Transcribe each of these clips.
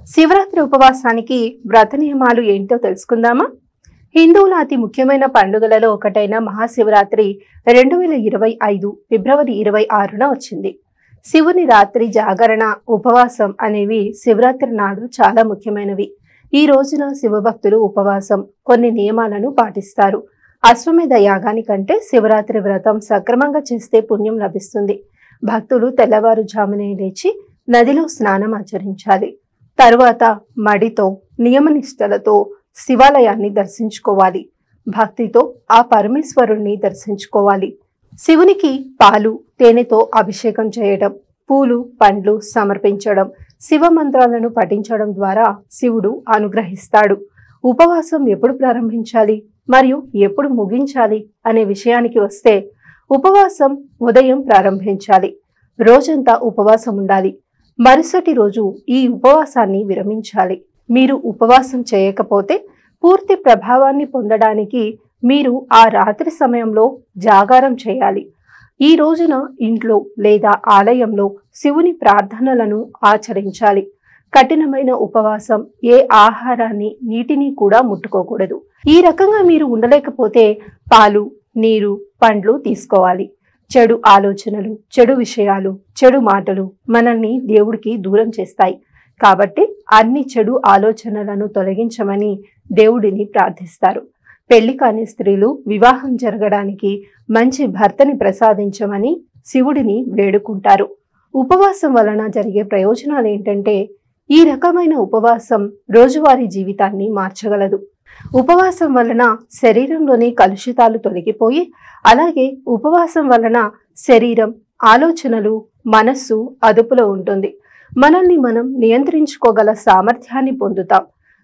శివరాత్రి ఉపవాసానికి వ్రత నియమాలు ఏంటో తెలుసుకుందామా? హిందువుల అతి ముఖ్యమైన పండుగలలో ఒకటైన మహాశివరాత్రి 2025 ఫిబ్రవరి 26న వచ్చింది. శివుని రాత్రి జాగరణ, ఉపవాసం అనేవి శివరాత్రి నాడు చాలా ముఖ్యమైనవి. ఈ రోజున శివభక్తులు ఉపవాసం కొన్ని నియమాలను పాటిస్తారు. అశ్వమేధ యాగానికంటే శివరాత్రి వ్రతం సక్రమంగా చేస్తే పుణ్యం లభిస్తుంది. భక్తులు తెల్లవారుజామునే లేచి నదిలో స్నానం ఆచరించాలి. తరువాత మడితో నియమనిష్టలతో శివాలయాన్ని దర్శించుకోవాలి. భక్తితో ఆ పరమేశ్వరుణ్ణి దర్శించుకోవాలి. శివునికి పాలు, తేనెతో అభిషేకం చేయడం, పూలు, పండ్లు సమర్పించడం, శివ మంత్రాలను పఠించడం ద్వారా శివుడు అనుగ్రహిస్తాడు. ఉపవాసం ఎప్పుడు ప్రారంభించాలి మరియు ఎప్పుడు ముగించాలి అనే విషయానికి వస్తే, ఉపవాసం ఉదయం ప్రారంభించాలి. రోజంతా ఉపవాసం ఉండాలి. మరుసటి రోజు ఈ ఉపవాసాన్ని విరమించాలి. మీరు ఉపవాసం చేయకపోతే పూర్తి ప్రభావాన్ని పొందడానికి మీరు ఆ రాత్రి సమయంలో జాగారం చేయాలి. ఈ రోజున ఇంట్లో లేదా ఆలయంలో శివుని ప్రార్థనలను ఆచరించాలి. కఠినమైన ఉపవాసం ఏ ఆహారాన్ని, నీటిని కూడా ముట్టుకోకూడదు. ఈ రకంగా మీరు ఉండలేకపోతే పాలు, నీరు, పండ్లు తీసుకోవాలి. చెడు ఆలోచనలు, చెడు విషయాలు, చెడు మాటలు మనల్ని దేవుడికి దూరం చేస్తాయి. కాబట్టి అన్ని చెడు ఆలోచనలను తొలగించమని దేవుడిని ప్రార్థిస్తారు. పెళ్లి కాని స్త్రీలు వివాహం జరగడానికి మంచి భర్తని ప్రసాదించమని శివుడిని వేడుకుంటారు. ఉపవాసం వలన జరిగే ప్రయోజనాలు ఏంటంటే, ఈ రకమైన ఉపవాసం రోజువారీ జీవితాన్ని మార్చగలదు. ఉపవాసం వలన శరీరంలోని కలుషితాలు తొలగిపోయి, అలాగే ఉపవాసం వలన శరీరం, ఆలోచనలు, మనస్సు అదుపులో ఉంటుంది. మనల్ని మనం నియంత్రించుకోగల సామర్థ్యాన్ని పొందుతాం.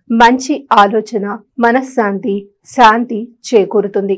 మంచి ఆలోచన, మనశ్శాంతి, శాంతి చేకూరుతుంది.